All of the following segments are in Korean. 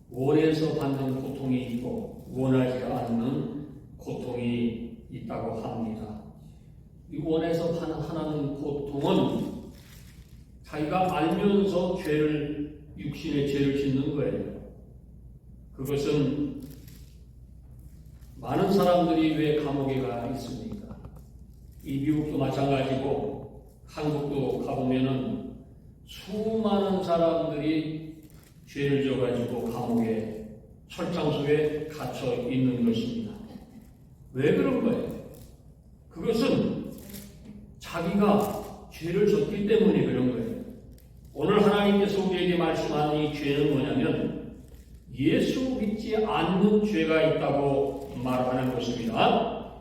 원해서 받는 고통이 있고 원하지 않는 고통이 있다고 합니다. 이 원해서 하는 고통은 자기가 알면서 육신의 죄를 짓는 거예요. 그것은 많은 사람들이 왜 감옥에 가 있습니까? 이 미국도 마찬가지고 한국도 가보면은 수많은 사람들이 죄를 져가지고 감옥에 철장 속에 갇혀 있는 것입니다. 왜 그런 거예요? 그것은 자기가 죄를 졌기 때문에 그런 거예요. 오늘 하나님께서 우리에게 말씀하는 이 죄는 뭐냐면 예수 믿지 않는 죄가 있다고 말하는 것입니다.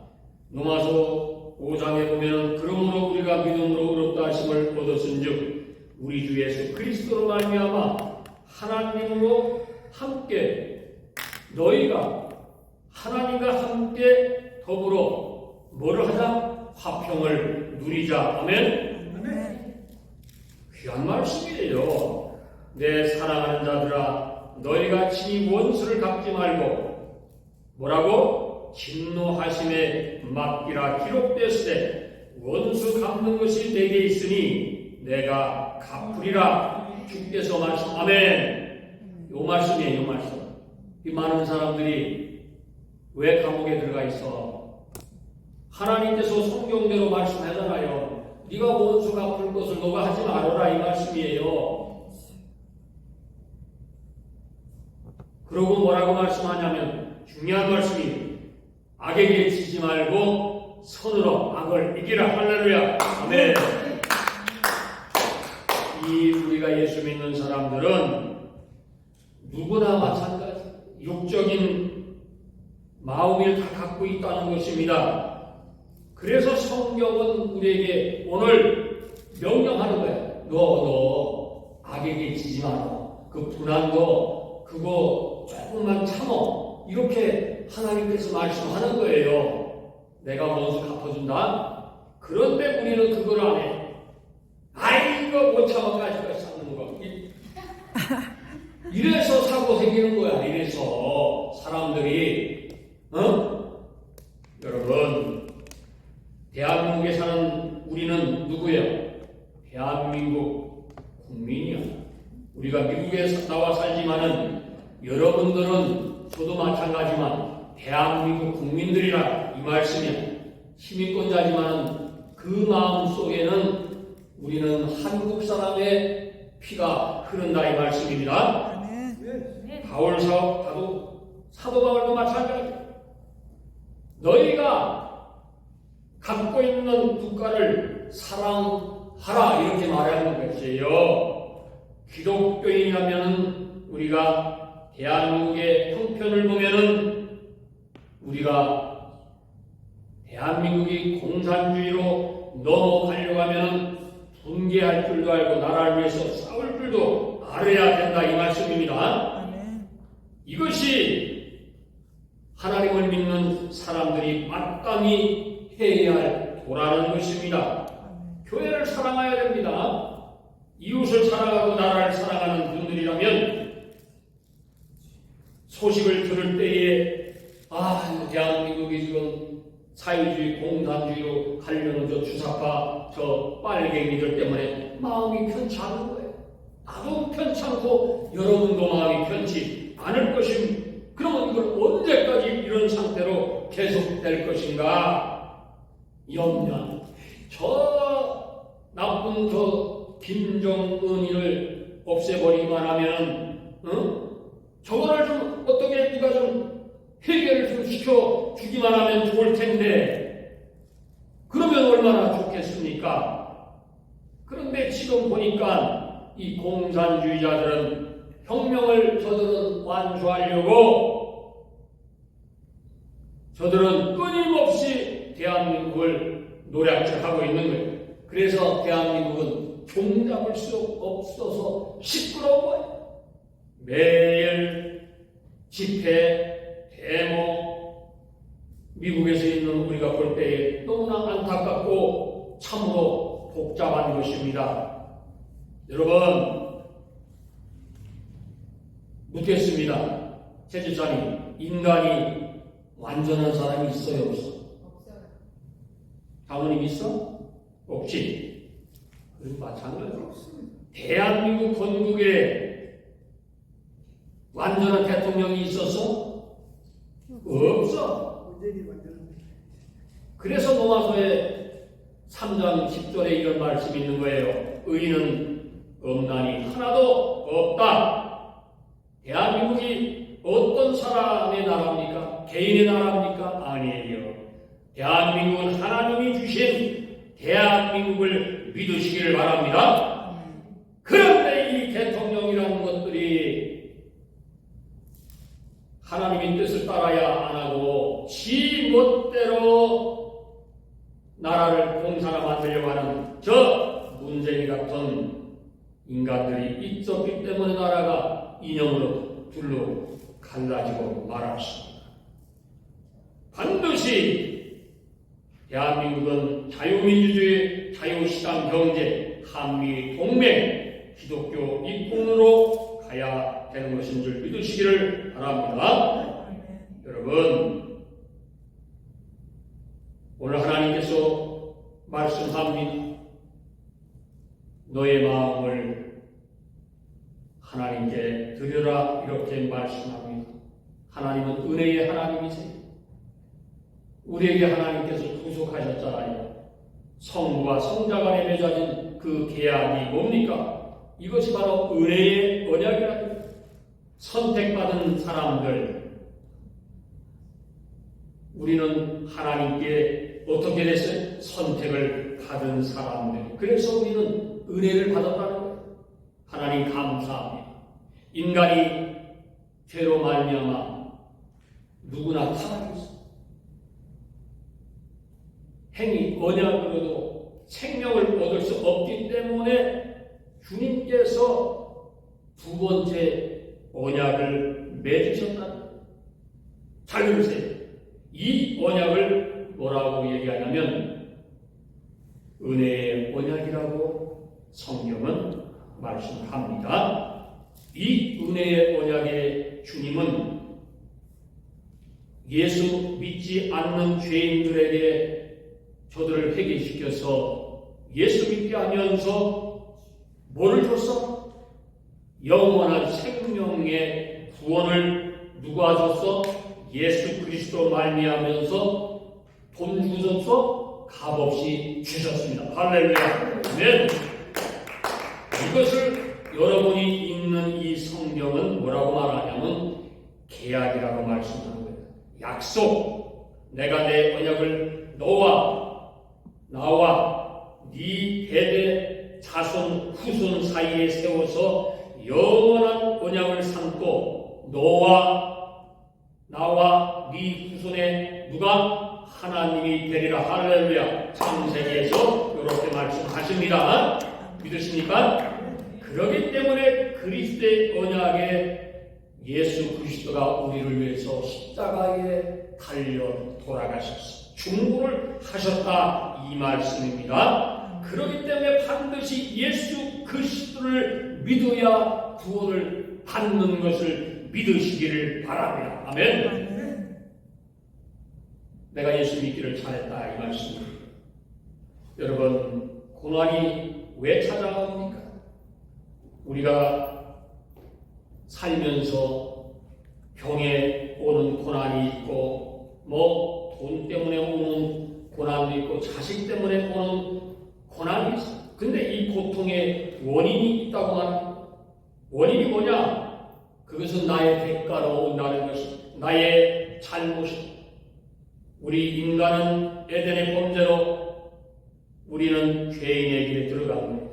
로마서 5장에 보면 그러므로 우리가 믿음으로 의롭다 하심을 얻었은즉 우리 주 예수 그리스도로 말미암아 하나님으로 함께 너희가 하나님과 함께 더불어 뭐를 하자? 화평을 누리자. 아멘? 귀한 말씀이에요. 내 사랑하는 자들아 너희가 친히 원수를 갚지 말고 뭐라고? 진노하심에 맡기라. 기록되었으되 원수 갚는 것이 내게 있으니 내가 갚으리라. 주께서 말씀. 아멘. 요 말씀이에요. 요 말씀. 이 많은 사람들이 왜 감옥에 들어가 있어? 하나님께서 성경대로 말씀하잖아요. 네가 원수 갚을 것을 너가 하지 말아라. 이 말씀이에요. 그러고 뭐라고 말씀하냐면 중요한 말씀이 악에게 지지 말고 선으로 악을 이기라. 할렐루야. 아멘. 이 우리가 예수 믿는 사람들은 누구나 마찬가지 육적인 마음을 다 갖고 있다는 것입니다. 그래서 성경은 우리에게 오늘 명령하는 거예요. 너 악에게 지지 마라. 그 분한도 그거 조금만 참어. 이렇게 하나님께서 말씀하는 거예요. 내가 원수 갚아준다. 그런데 우리는 그걸 안 해. 이거 못 참아가지고 쌓는 거. 이래서 사고 생기는 거야. 이래서 사람들이 여러분 대한민국에 사는 우리는 누구예요? 대한민국 국민이야. 우리가 미국에 나와 살지만은 여러분들은 저도 마찬가지만 대한민국 국민들이라 이 말씀이야. 시민권자지만 그 마음 속에는 우리는 한국 사람의 피가 흐른다 이 말씀입니다. 바울 사도 바울도 마찬가지. 너희가 갖고 있는 국가를 사랑하라 이렇게 말하는 것이에요. 기독교인이라면 우리가 대한민국의 형편을 보면은 우리가 대한민국이 공산주의로 넘어가려고 하면은 분개할 줄도 알고 나라를 위해서 싸울 줄도 알아야 된다 이 말씀입니다. 이것이 하나님을 믿는 사람들이 마땅히 해야 할 도라는 것입니다. 교회를 사랑해야 됩니다. 이웃을 사랑하고 나라를 사랑하는 분들이라면 소식을 들을 때에 대한민국이 지금 사회주의, 공산주의로 가려는 저 주사파, 저 빨갱이들 때문에 마음이 편치 않은 거예요. 나도 편찮고 여러분도 마음이 편치 않을 것입니다. 그러면 이걸 언제까지 이런 상태로 계속될 것인가? 염려. 저 나쁜 저 김정은이를 없애버리기만 하면, 저거를 좀 어떻게 누가 좀 해결을 좀 시켜주기만 하면 좋을 텐데, 그러면 얼마나 좋겠습니까? 그런데 지금 보니까 이 공산주의자들은 혁명을 저들은 완수하려고 저들은 끊임없이 대한민국을 노략질하고 있는 거예요. 그래서 대한민국은 종잡을 수 없어서 시끄러운 거예요. 매일 집회, 데모, 미국에서 있는 우리가 볼 때에 너무나 안타깝고 참으로 복잡한 것입니다. 여러분, 묻겠습니다. 최 집사님, 인간이 완전한 사람이 있어요, 없어? 없어요. 장모님 있어? 없지? 그럼 마찬가지로 대한민국 건국에 완전한 대통령이 있었어? 없어. 그래서 로마서에 3장 10절에 이런 말씀이 있는 거예요. 의인은 없나니 하나도 없다. 대한민국이 어떤 사람의 나라입니까? 개인의 나라입니까? 아니에요. 대한민국은 하나님이 주신 대한민국을 믿으시기를 바랍니다. 그런데 이 대통령이라는 것들이 하나님의 뜻을 따라야 안 하고 지 멋대로 나라를 공사나 만들려고 하는 저 문재인 같은 인간들이 있었기 때문에 나라가 인형으로 둘로 갈라지고 말았습니다. 반드시 대한민국은 자유민주주의, 자유시장 경제, 한미 동맹, 기독교 입국으로 가야 되는 것인 줄 믿으시기를 바랍니다. 여러분, 오늘 하나님께서 말씀합니다. 너의 마음을 하나님께 드려라 이렇게 말씀합니다. 하나님은 은혜의 하나님이세요. 우리에게 하나님께서 구속하셨잖아요. 성부와 성자 간에 맺어진 그 계약이 뭡니까? 이것이 바로 은혜의 언약이라는 거예요. 선택받은 사람들, 우리는 하나님께 어떻게 됐어요? 선택을 받은 사람들. 그래서 우리는 은혜를 받았다는 거예요. 하나님 감사합니다. 인간이 죄로 말미암아 누구나 타락했어. 행위, 언약으로도 생명을 얻을 수 없기 때문에 주님께서 두 번째 언약을 맺으셨다는 거예요. 잘 들으세요. 이 언약을 뭐라고 얘기하냐면 은혜의 언약이라고 성경은 말씀합니다. 이 은혜의 언약의 주님은 예수 믿지 않는 죄인들에게 저들을 회개시켜서 예수 믿게 하면서 뭐를 줬어? 영원한 생명의 구원을 누가 줬어? 예수 그리스도 말미암아서 돈 주셨어? 값없이 주셨습니다. 할렐루야. 네. 이것을 여러분이 읽는 이 성경은 뭐라고 말하냐면 계약이라고 말씀하는 거예요. 약속. 내가 내 언약을 나와 네 대대 자손 후손 사이에 세워서 영원한 언약을 삼고 나와 네 후손의 누가 하나님이 되리라. 할렐루야. 창세기에서 이렇게 말씀하십니다. 믿으십니까? 그렇기 때문에 그리스도의 언약에 예수 그리스도가 우리를 위해서 십자가에 달려 돌아가셨어. 중보를 하셨다 이 말씀입니다. 그렇기 때문에 반드시 예수 그리스도를 믿어야 구원을 받는 것을 믿으시기를 바랍니다. 아멘. 내가 예수 믿기를 잘했다 이 말씀입니다. 여러분, 고난이 왜 찾아옵니까? 우리가 살면서 병에 오는 고난이 있고 돈 때문에 오는 고난도 있고 자식 때문에 오는 고난이 있어요. 근데 이 고통의 원인이 있다고 합니다. 원인이 뭐냐? 그것은 나의 대가로 온다는 것이 나의 잘못이. 우리 인간은 에덴의 범죄로 우리는 죄인의 길에 들어갑니다.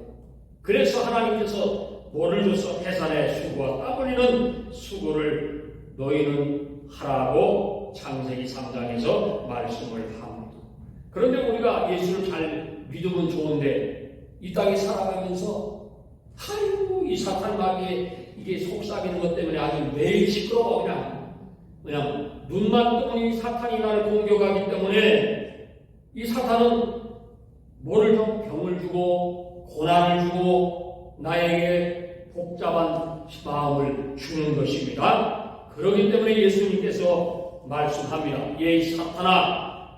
그래서 하나님께서 뭐를 줘서 해산의 수고와 땀 흘리는 수고를 너희는 하라고 창세기 3장에서 말씀을 합니다. 그런데 우리가 예수를 잘 믿으면 좋은데 이 땅에 살아가면서 아이고 이 사탄 마귀에 이게 속삭이는 것 때문에 아주 매일 시끄러워. 그냥 눈만 뜨면 이 사탄이 나를 공격하기 때문에 이 사탄은 뭐를 좀 병을 주고 고난을 주고 나에게 복잡한 마음을 주는 것입니다. 그렇기 때문에 예수님께서 말씀합니다. 이 사탄아,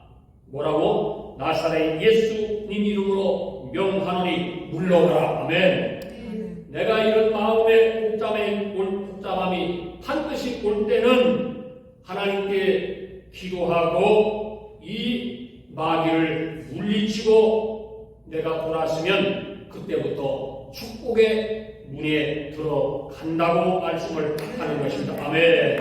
뭐라고? 나사렛 예수님 이름으로 명하노니 물러가라. 아멘. 내가 이런 마음의 복잡함이 반드시 올 때는 하나님께 기도하고 이 마귀를 물리치고 내가 돌았으면 그때부터 축복의 문에 들어간다고 말씀을 하는 것입니다. 아멘.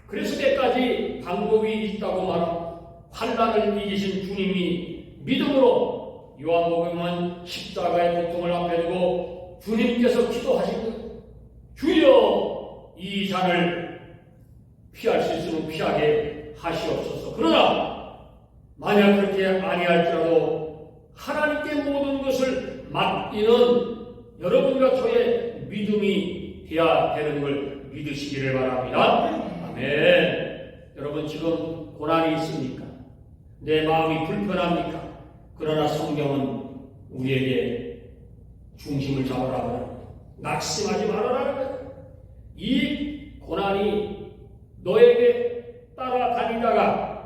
그래서 때까지 방법이 있다고 말합니다. 환난을 이기신 주님이 믿음으로 요한복음은 십자가의 고통을 앞에 두고 주님께서 기도하신 거예요. 주여 이 잔을 피할 수 있으면 피하게 하시옵소서. 그러나 만약 그렇게 아니할지라도 하나님께 모든 것을 맡기는 여러분과 저의 믿음이 되어야 되는 걸 믿으시기를 바랍니다. 아멘. 여러분 지금 고난이 있습니까? 내 마음이 불편합니까? 그러나 성경은 우리에게 중심을 잡으라고 낙심하지 말아라. 이 고난이 너에게 따라다니다가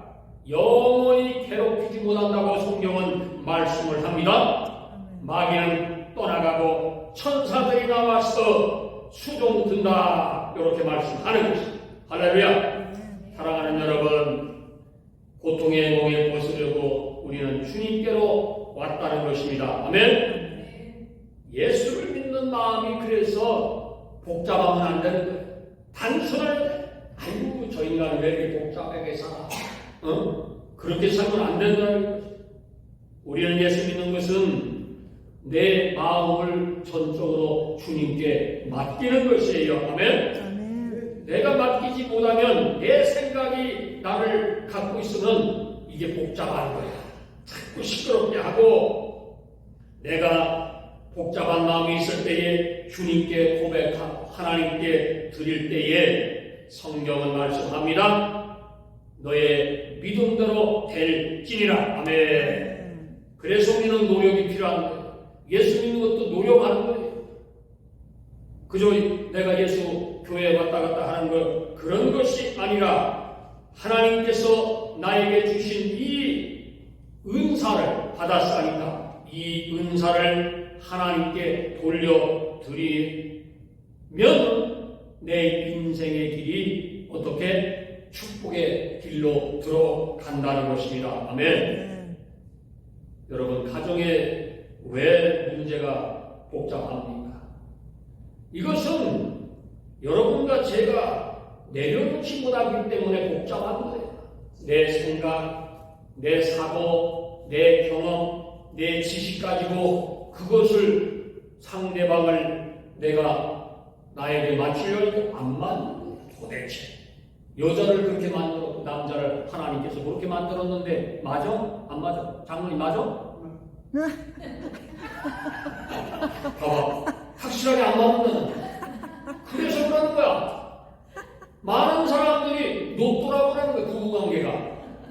영원히 괴롭히지 못한다고 성경은 말씀을 합니다. 마귀는 떠나가고 천사들이 나와서 수종 든다. 이렇게 말씀하는 것입니다. 할렐루야. 사랑하는 여러분, 고통의 몽에 벗으려고 우리는 주님께로 왔다는 것입니다. 아멘. 예수를 믿는 마음이 그래서 복잡하면 안 되는 거예요. 단순한 아이고 저 인간은 왜 이렇게 복잡하게 살아? 그렇게 살면 안 된다는 거죠. 우리는 예수 믿는 것은 내 마음을 전적으로 주님께 맡기는 것이에요. 아멘. 내가 맡기지 못하면 내 생각이 나를 갖고 있으면 이게 복잡한 거야. 자꾸 시끄럽게 하고 내가 복잡한 마음이 있을 때에 주님께 고백하고 하나님께 드릴 때에 성경은 말씀합니다. 너의 믿음대로 될지니라. 아멘. 그래서 우리는 노력이 필요한 거예요. 예수 믿는 것도 노력하는 거예요. 그저 내가 예수 교회에 왔다 갔다 하는 것 그런 것이 아니라 하나님께서 나에게 주신 이 은사를 받았으니까 이 은사를 하나님께 돌려드리면 내 인생의 길이 어떻게 축복의 길로 들어간다는 것입니다. 아멘. 여러분 가정에 왜 문제가 복잡합니까? 이것은 여러분과 제가 내려놓지 못하기 때문에 복잡한 거예요. 내 생각, 내 사고, 내 경험, 내 지식 가지고 그것을 상대방을 내가 나에게 맞추려고 안 맞는 거예요. 도대체 여자를 그렇게 만들었고 남자를 하나님께서 그렇게 만들었는데 맞아? 안 맞아? 장모님 맞아? 봐봐. 확실하게 안 맞는 그래서 그러는 거야. 많은 사람들이 높더라고 그러는 거야. 부부관계가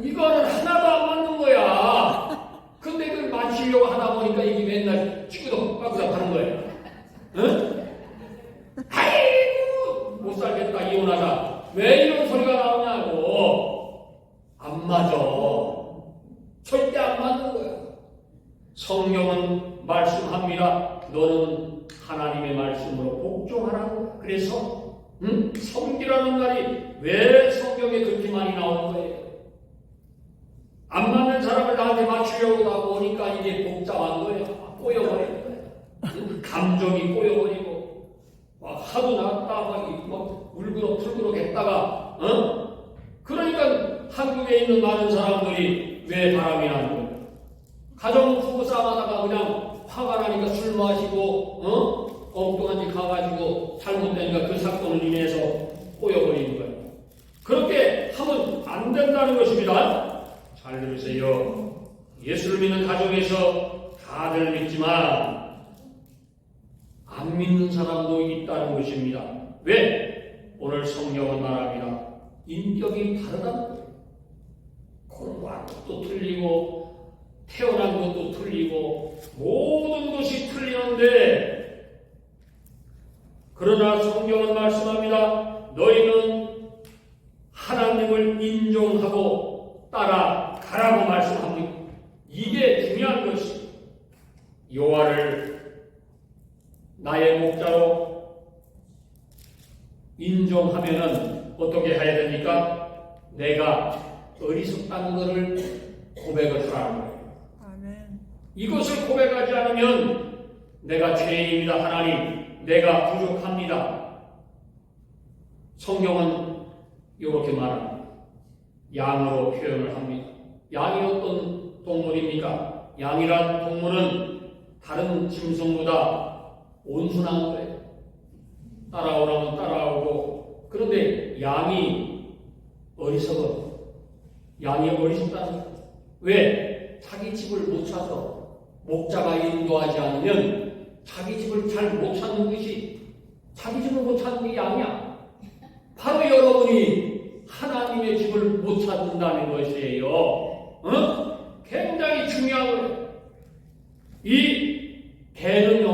이거는 하나도 안 맞는 거야. 근데 그걸 맞추려고 하다 보니까 이게 맨날 찌그덕 하는 거야. 응? 아이고 못 살겠다 이혼하자. 왜 이런 소리가 나오냐고. 안 맞아. 절대 안 맞는 거야. 성경은 말씀합니다. 너는 하나님의 말씀으로 복종하라는 거야. 그래서 섬기라는 말이 왜 성경에 그렇게 많이 나오는 거예요? 안 맞는 사람을 나한테 맞추려고 하다 보니까 이게 복잡한 거예요. 꼬여버리는 거예요. 감정이 꼬여버리고 막 하도 났다 막 울그럭 풀그럭 했다가 그러니까 한국에 있는 많은 사람들이 왜 바람이 나는 거예요? 가정 부부 싸움하다가 그냥 화가 나니까 술 마시고 엉뚱한 데 가가지고 잘못되니까 그 사건을 인해서 꼬여버리는 거예요. 그렇게 하면 안 된다는 것입니다. 잘 들으세요. 예수를 믿는 가정에서 다들 믿지만 안 믿는 사람도 있다는 것입니다. 왜? 오늘 성경은 말합니다. 인격이 다르다는 거예요. 공부한 것도 틀리고 태어난 것도 틀리고 모든 것이 틀리는데 그러나 성경은 말씀합니다. 너희는 하나님을 인정하고 따라가라고 말씀합니다. 이게 중요한 것이 여호와를 나의 목자로 인정하면은 어떻게 해야 됩니까? 내가 어리석다는 것을 고백을 하라는 거예요. 아멘. 이것을 고백하지 않으면 내가 죄인입니다. 하나님, 내가 부족합니다. 성경은 이렇게 말합니다. 양으로 표현을 합니다. 양이 어떤 동물입니까? 양이란 동물은 다른 짐승보다 온순한 거예요. 따라오라면 따라오고. 그런데 양이 어리석어. 양이 어리석다는 거예요. 왜? 자기 집을 못 찾아. 목자가 인도하지 않으면 자기 집을 잘 못 찾는 것이, 자기 집을 못 찾는 게 양이야. 바로 여러분이 하나님의 집을 못 찾는다는 것이에요. 굉장히 중요한 거예요. 이 개는요,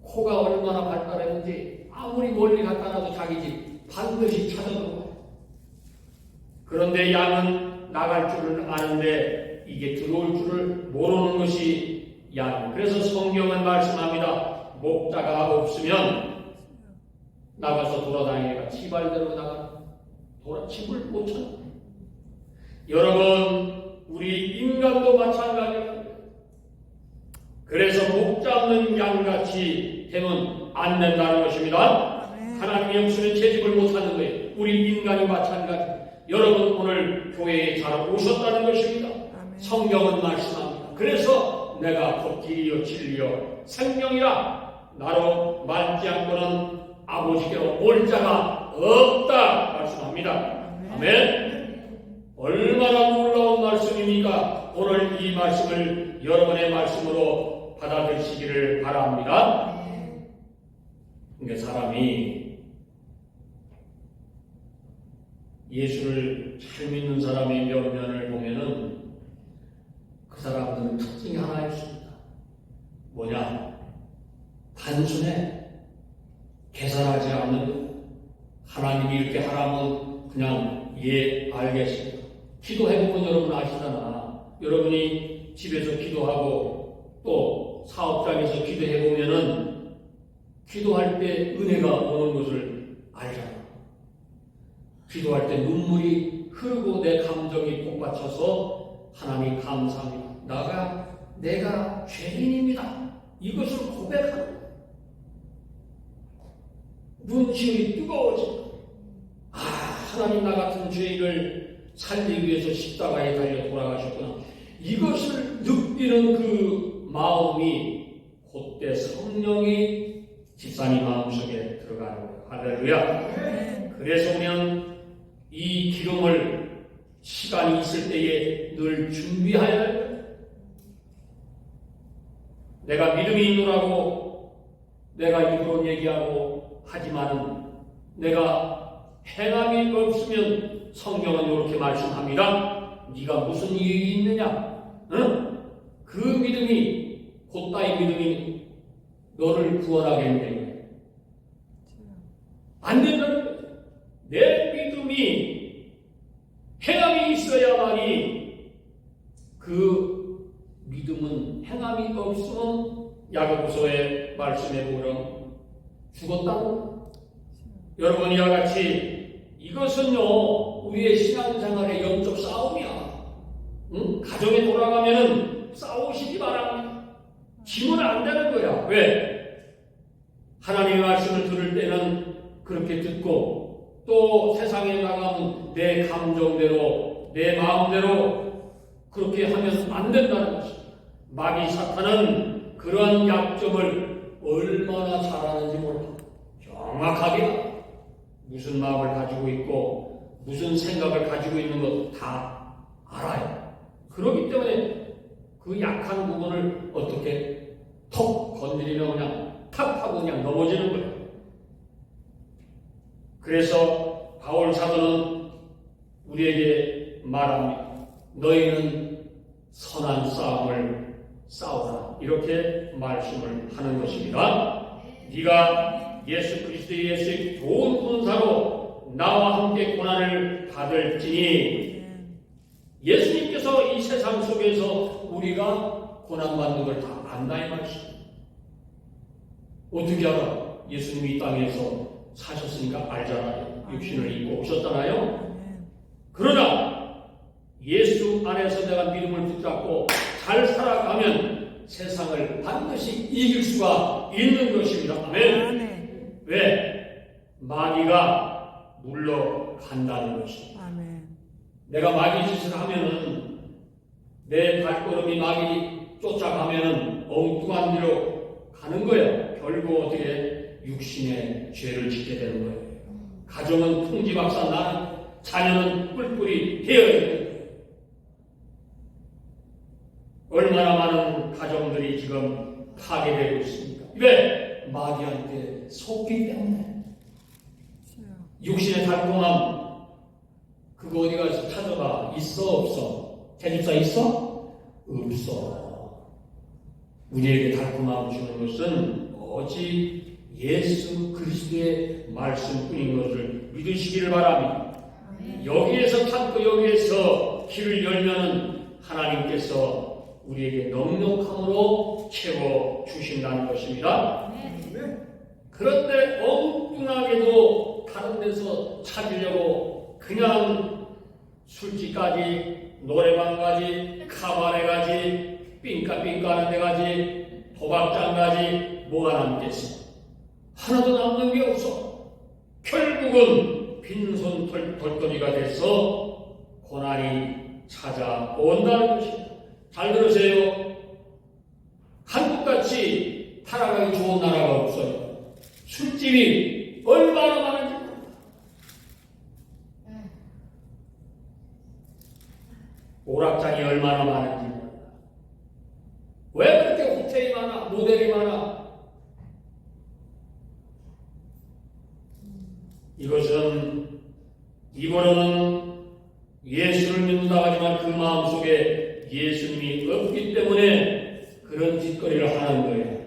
코가 얼마나 발달했는지 아무리 멀리 갖다 놔도 자기 집 반드시 찾아들어요. 그런데 양은 나갈 줄을 아는데 이게 들어올 줄을 모르는 것이 양. 그래서 성경은 말씀합니다. 목자가 없으면 나가서 돌아다니니까 지발대로 집을 못 찾아. 여러분, 우리 인간도 마찬가지입니다. 그래서 목자 없는 양같이 되면 안 된다는 것입니다. 하나님이 없으면 제 집을 못 찾는 거예요. 우리 인간이 마찬가지. 여러분, 오늘 교회에 잘 오셨다는 것입니다. 성경은 말씀합니다. 그래서 내가 곧 길이요 진리요 생명이라 나로 말지 않고는 아버지께로 올 자가 없다 말씀합니다. 아멘. 얼마나 놀라운 말씀입니까? 오늘 이 말씀을 여러분의 말씀으로 받아들이시기를 바랍니다. 그러니까 사람이 예수를 잘 믿는 사람의 면면을 보면은 그 사람들은 특징이 하나 있습니다. 뭐냐? 단순해. 계산하지 않는, 하나님이 이렇게 하라면 그냥 예 알겠습니다. 기도해보면 여러분 아시잖아. 여러분이 집에서 기도하고 또 사업장에서 기도해보면은 기도할 때 은혜가 오는 것을 알잖아. 기도할 때 눈물이 흐르고 내 감정이 복받쳐서 하나님 감사합니다. 내가 죄인입니다. 이것을 고백하는 거예요. 눈시울이 뜨거워지고, 하나님 나 같은 죄인을 살리기 위해서 십자가에 달려 돌아가셨구나. 이것을 느끼는 그 마음이 그때 성령이 집사님 마음속에 들어가는 거예요. 할렐루야. 그래서 우리는 이 기름을 시간이 있을 때에 늘 준비해야 해요. 내가 믿음이 있노라고 내가 입으로 얘기하고 하지만은 내가 행함이 없으면 성경은 이렇게 말씀합니다. 네가 무슨 일이 있느냐? 그 믿음이 곧다이 믿음이 너를 구원하겠느냐? 안 된다는 거예요. 내 믿음이 행함이 있어야만이, 그 믿음은 행함이 없으면 야고보서의 말씀에 보면 죽었다고. 여러분, 이와 같이 이것은요 우리의 신앙생활의 영적 싸움이야. 가정에 돌아가면은 싸우시기 바랍니다. 지면 안 되는 거야. 왜? 하나님의 말씀을 들을 때는 그렇게 듣고, 또 세상에 나가면 내 감정대로 내 마음대로 그렇게 하면 안 된다는 것입니다. 마귀 사탄은 그러한 약점을 얼마나 잘하는지 몰라. 정확하게 무슨 마음을 가지고 있고 무슨 생각을 가지고 있는 것 다 알아요. 그렇기 때문에 그 약한 부분을 어떻게 톡 건드리면 그냥 탁 하고 그냥 넘어지는 거예요. 그래서 바울 사도는 우리에게 말합니다. 너희는 선한 싸움을 싸우라. 이렇게 말씀을 하는 것입니다. 네가 예수 그리스도의 예수의 좋은 군사로 나와 함께 고난을 받을지니 예수님께서 이 세상 속에서 우리가 고난받는 걸 다 안다 이 말이죠. 어떻게 알아? 예수님이 이 땅에서 사셨으니까 알잖아요. 육신을 입고 오셨잖아요. 그러나 예수 안에서 내가 믿음을 붙잡고 잘 살아가면 세상을 반드시 이길 수가 있는 것입니다. 아멘. 왜? 마귀가 물러간다는 것입니다. 내가 마귀 짓을 하면은 내 발걸음이 마귀 쫓아가면은 엉뚱한 길로 가는 거예요. 결국 어떻게 육신의 죄를 짓게 되는 거예요. 가정은 풍지박산, 자녀는 뿔뿔이 헤어지는 거예요. 얼마나 많은 가정들이 지금 파괴되고 있습니까? 왜? 마귀한테 속기 때문에. 육신의 달콤함 그거 어디 가서 찾아봐. 있어 없어? 제집사 있어? 없어. 우리에게 달콤함을 주는 것은 오직 예수 그리스도의 말씀뿐인 것을 믿으시기를 바랍니다. 여기에서 찾고 여기에서 길을 열면 하나님께서 우리에게 넉넉함으로 채워주신다는 것입니다. 그런데 엉뚱하게도 다른 데서 찾으려고 그냥 술집까지, 노래방까지, 카바레까지, 삥까삥까 하는 데까지, 도박장까지 뭐가 남겠어? 하나도 남는 게 없어. 결국은 빈손 덜덜이가 돼서 고난이 찾아온다는 것입니다. 잘 들으세요. 한국같이 살아가기 좋은 나라가 없어요. 술집이 얼마나 많은지 모릅니다. 오락장이 얼마나 많은지 모릅니다. 왜 그렇게 호텔이 많아? 모델이 많아? 이것은 입으로는 예수를 믿는다 하지만 그 마음속에 예수님이 없기 때문에 그런 짓거리를 하는 거예요.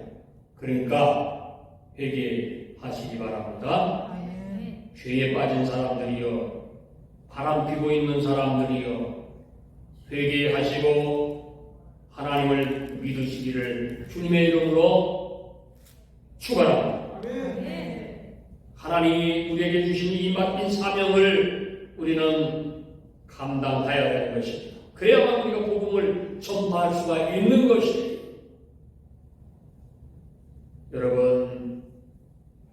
그러니까 회개하시기 바랍니다. 죄에 빠진 사람들이요, 바람 피고 있는 사람들이요, 회개하시고 하나님을 믿으시기를 주님의 이름으로 축원합니다. 하나님이 우리에게 주신 이 맡긴 사명을 우리는 감당해야 되는 것입니다. 그래야만 우리가 복음을 전파할 수가 있는 것이에요. 여러분,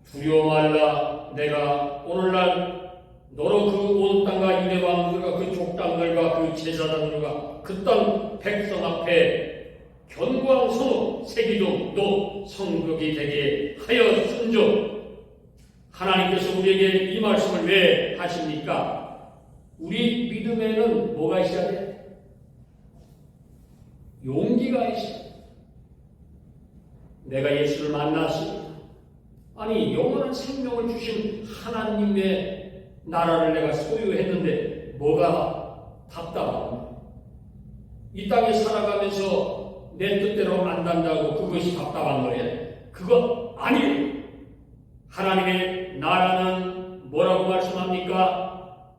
두려워 말라. 내가 오늘날 너로 그 온 땅과 유대 왕들과 그 족장들과 그 제사장들과 그 땅 백성 앞에 견고한 성읍 세기도 너 성벽이 되게 하였은즉. 하나님께서 우리에게 이 말씀을 왜 하십니까? 우리 믿음에는 뭐가 있어야 돼? 용기가 있어야 돼. 내가 예수를 만났습니다. 아니, 영원한 생명을 주신 하나님의 나라를 내가 소유했는데 뭐가 답답하냐? 이 땅에 살아가면서 내 뜻대로 안 단다고 그것이 답답한 거예요? 그거 아니에요. 하나님의 나라는 뭐라고 말씀합니까?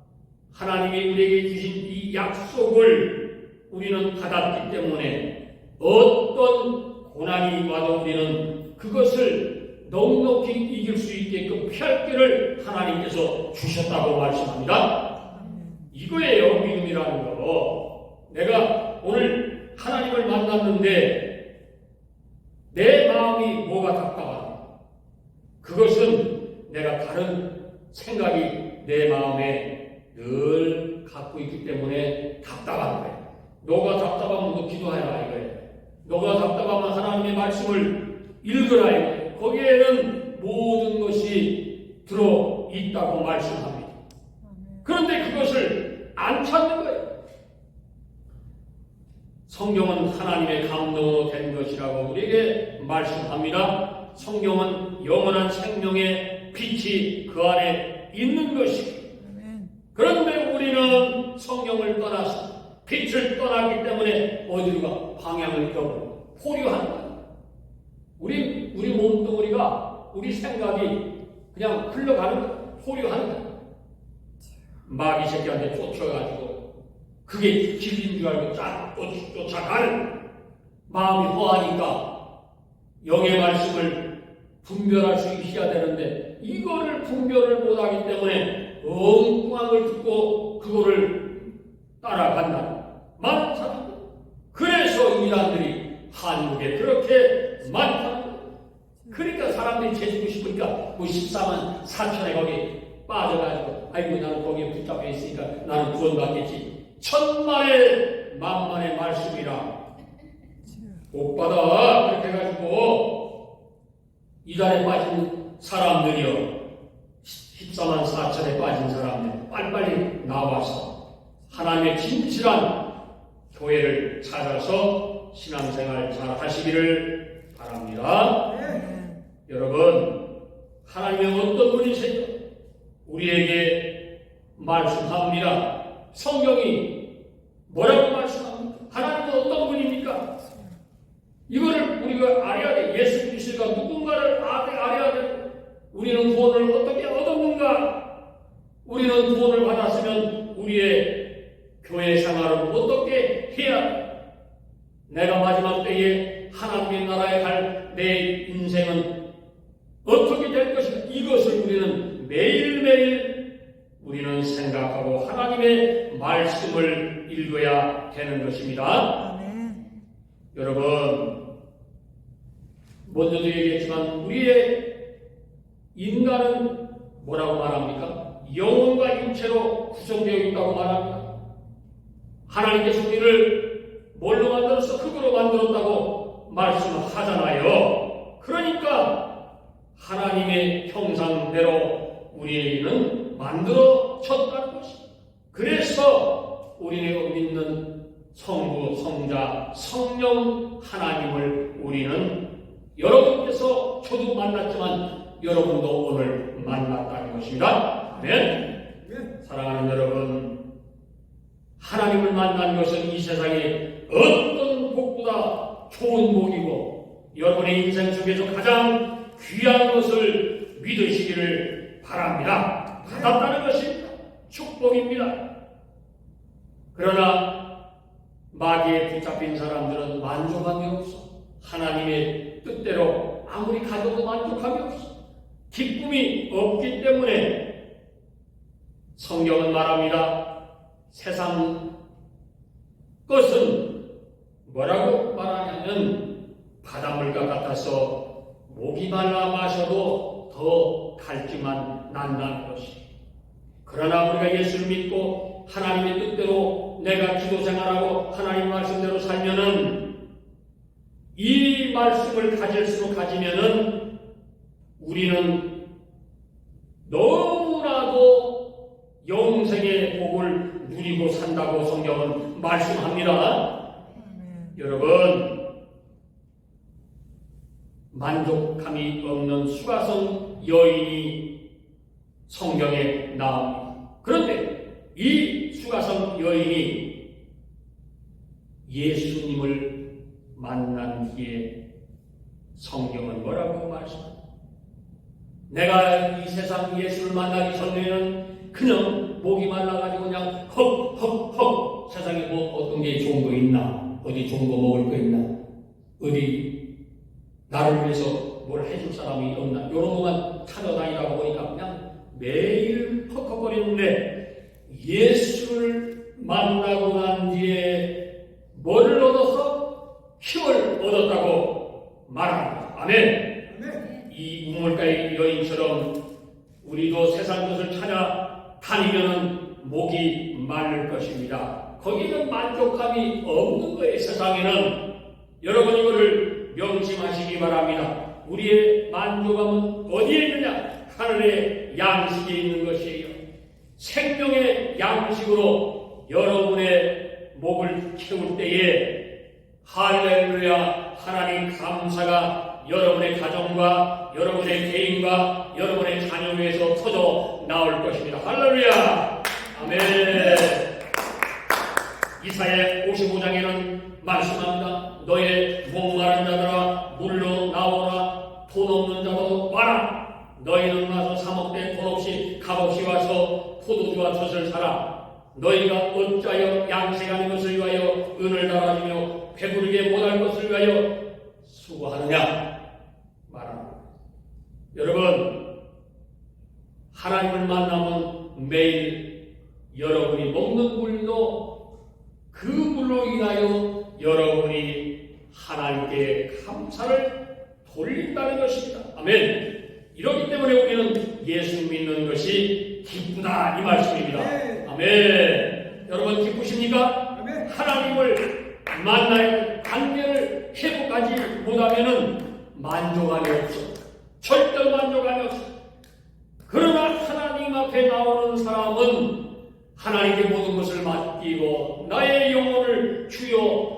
하나님이 우리에게 주신 이 약속을 우리는 받았기 때문에 어떤 고난이 와도 우리는 그것을 넉넉히 이길 수 있게끔 피할 길을 하나님께서 주셨다고 말씀합니다. 이거예요, 믿음이라는 거. 내가 오늘 하나님을 만났는데 내 마음이 뭐가 답답하다. 그것은 내가 다른 생각이 내 마음에 늘 갖고 있기 때문에 답답한 거예요. 너가 답답하면 너 기도해라 이거예요. 너가 답답하면 하나님의 말씀을 읽으라 이거예요. 거기에는 모든 것이 들어있다고 말씀합니다. 그런데 그것을 안 찾는 거예요. 성경은 하나님의 감동으로 된 것이라고 우리에게 말씀합니다. 성경은 영원한 생명의 빛이 그 안에 있는 것입니다. 그런데 우리는 성경을 떠나서 빛을 떠났기 때문에 어디로 가? 방향을 잃어버리고 포류한다. 우리 몸뚱어리가 우리 생각이 그냥 흘러가는 소리하는 거야. 마귀 새끼한테 쫓아가지고 그게 길인 줄 알고 쫓아가는 마음이 허하니까 영의 말씀을 분별할 수 있어야 되는데 이거를 분별을 못하기 때문에 엉뚱한 걸 듣고 그거를 따라간다. 많은 사람들. 그래서 이단들이 한국에 그렇게 많다. 그러니까 사람들이 재주고 싶으니까 뭐 14만 4천에 거기 빠져가지고 아이고 나는 거기에 붙잡혀 있으니까 나는 구원받겠지. 천만의 만만의 말씀이라 못 받아. 그렇게 해가지고 이단에 빠진 사람들이요 14만 4천에 빠진 사람들 빨리빨리 나와서 하나님의 진실한 교회를 찾아서 신앙생활 잘 하시기를 바랍니다. 여러분, 하나님은 어떤 분이세요? 우리에게 말씀합니다. 성경이 뭐라고 말씀합니까? 하나님은 어떤 분입니까? 이거를 우리가 알아야 돼. 예수 그리스도가 누군가를 알아야 돼. 우리는 구원을 어떻게 얻었는가? 우리는 구원을 받았으면 우리의 교회 생활을 어떻게 해야 돼? 내가 마지막 때에 하나님의 나라에 갈 내 인생은 어떻게 될 것인가? 이것을 우리는 매일매일 우리는 생각하고 하나님의 말씀을 읽어야 되는 것입니다. 여러분, 먼저도 얘기했지만 우리의 인간은 뭐라고 말합니까? 영혼과 육체로 구성되어 있다고 말합니다. 하나님께서 우리를 뭘로 만들어서 흙으로 만들었다고 말씀하잖아요. 그러니까 하나님의 형상대로 우리는 만들어졌다는 것입니다. 그래서 우리가 믿는 성부, 성자, 성령 하나님을 우리는 여러분께서 저도 만났지만 여러분도 오늘 만났다는 것입니다. 아멘. 사랑하는 여러분, 하나님을 만난 것은 이 세상에 어떤 복보다 좋은 복이고 여러분의 인생 속에서 가장 귀한 것을 믿으시기를 바랍니다. 받았다는 것이 축복입니다. 그러나 마귀에 붙잡힌 사람들은 만족함이 없어. 하나님의 뜻대로 아무리 가져도 만족함이 없어. 기쁨이 없기 때문에 성경은 말합니다. 세상 것은 뭐라고 말하냐면 바닷물과 같아서 목이 말라 마셔도 더 갈증만 난다는 것이. 그러나 우리가 예수를 믿고 하나님의 뜻대로 내가 기도 생활하고 하나님 말씀대로 살면은 이 말씀을 가질수록 가지면은 우리는 너무나도 영생의 복을 누리고 산다고 성경은 말씀합니다. 여러분, 만족함이 없는 수가성 여인이 성경에 나옵니다. 그런데 이 수가성 여인이 예수님을 만난 뒤에 성경은 뭐라고 말씀합니까? 내가 이 세상 예수를 만나기 전에는 그냥 목이 말라가지고 그냥 헉헉헉 세상에 뭐 어떤 게 좋은 거 있나? 어디 좋은 거 먹을 거 있나? 어디 나를 위해서 뭘 해줄 사람이 없나? 이런 것만 찾아다니다가 보니까 그냥 매일 헉헉거리는데 예수를 만나고 난 뒤에 뭐를 얻어서 힘을 얻었다고 말합니다. 아멘. 이 우물가의 여인처럼 우리도 세상 것을 찾아 다니면 목이 마를 것입니다. 거기는 만족함이 없는 거예요. 세상에는. 여러분 이거를 명심하시기 바랍니다. 우리의 만족함은 어디에 있느냐? 하늘의 양식에 있는 것이에요. 생명의 양식으로 여러분의 목을 채울 때에 할렐루야 하나님 감사가 여러분의 가정과 여러분의 개인과 여러분의 자녀에서 터져 나올 것입니다. 할렐루야. 아멘. 이사야 55장에는 말씀합니다. 너의 목마른 자들아 물로 나오라. 돈 없는 자도 와라. 너희는 와서 사먹되 돈 없이 값없이 와서 포도주와 젖을 사라. 너희가 어찌하여 양식 아닌 것을 위하여 은을 달아주며 배부르게 못할 것을 위하여 수고하느냐 말합니다. 여러분, 하나님을 만나면 매일 여러분이 먹는 물도 그 물로 인하여 여러분이 하나님께 감사를 돌린다는 것입니다. 아멘. 이렇기 때문에 우리는 예수 믿는 것이 기쁘다 이 말씀입니다. 아멘. 여러분 기쁘십니까? 아멘. 하나님을 만나야 관계를 회복하지 못하면은 만족감이 없어. 절대 만족감이 없어. 그러나 하나님 앞에 나오는 사람은 하나님께 모든 것을 맡기고 나의 영혼을 주여,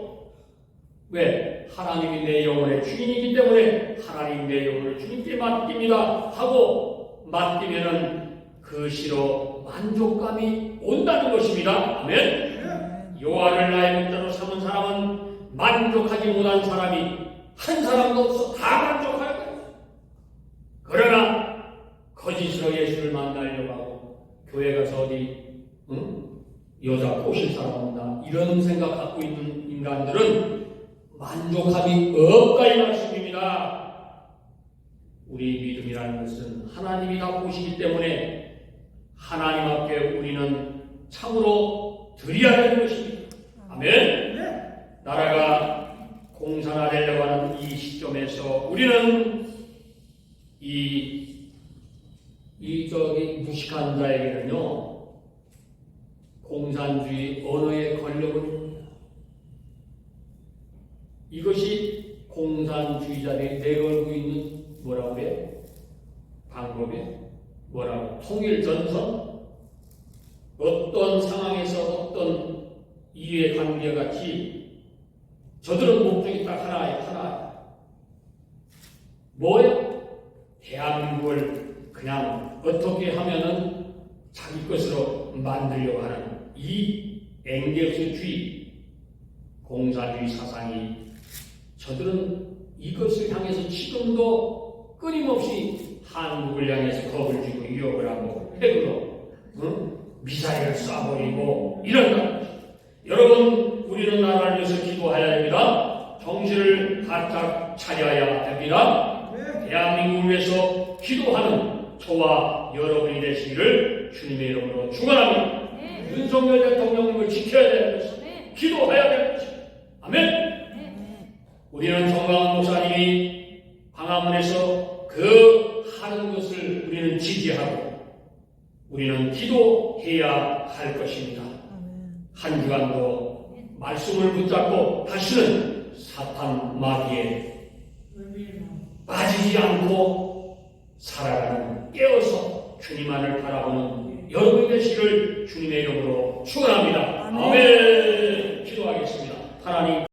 왜? 하나님이 내 영혼의 주인이기 때문에 하나님 내 영혼을 주님께 맡깁니다 하고 맡기면은 그 시로 만족감이 온다는 것입니다. 아멘. 여호와를 나의 목자로 삼은 사람은 만족하지 못한 사람이 한 사람도 없어. 다 만족할 거예요. 그러나 거짓으로 예수를 만나려고 하고 교회 가서 어디 여자 꼬실 사람 없나 이런 생각 갖고 있는 인간들은 만족함이 없다 이 말씀입니다. 우리 믿음이라는 것은 하나님이 다 보시기 때문에 하나님 앞에 우리는 참으로 드려야 되는 것입니다. 아멘. 나라가 공산화되려고 하는 이 시점에서 우리는 저기 무식한 자에게는요 공산주의 언어에 걸려버립니다. 이것이 공산주의자들이 내걸고 있는 뭐라고 해? 방법에 뭐라고? 통일전선? 어떤 상황에서 어떤 이해관계가 같이 저들은 목적이 딱 하나야. 뭐예요? 대한민국을 그냥 어떻게 하면은 자기 것으로 만들려고 하는 이 엥겔스주의 공산주의 사상이 저들은 이것을 향해서 지금도 끊임없이 한국을 향해서 겁을 주고 위협을 하고 핵으로 미사일을 쏴버리고 이런다. 여러분, 우리는 나라를 위해서 기도해야 됩니다. 정신을 바짝 차려야 됩니다. 대한민국을 위해서 기도하는 저와 여러분이 되시기를 주님의 이름으로 축원합니다. 윤석열 대통령님을 지켜야 되는 것입니다. 기도해야 되는 것입니다. 아멘. 우리는 정광훈 목사님이 광화문에서 그 하는 것을 우리는 지지하고 우리는 기도해야 할 것입니다. 한 주간도 말씀을 붙잡고 다시는 사탄 마귀에 빠지지 않고 살아가는 깨어서 주님만을 바라보는 여러분이 되시기를 주님의 이름으로 축원합니다. 아멘.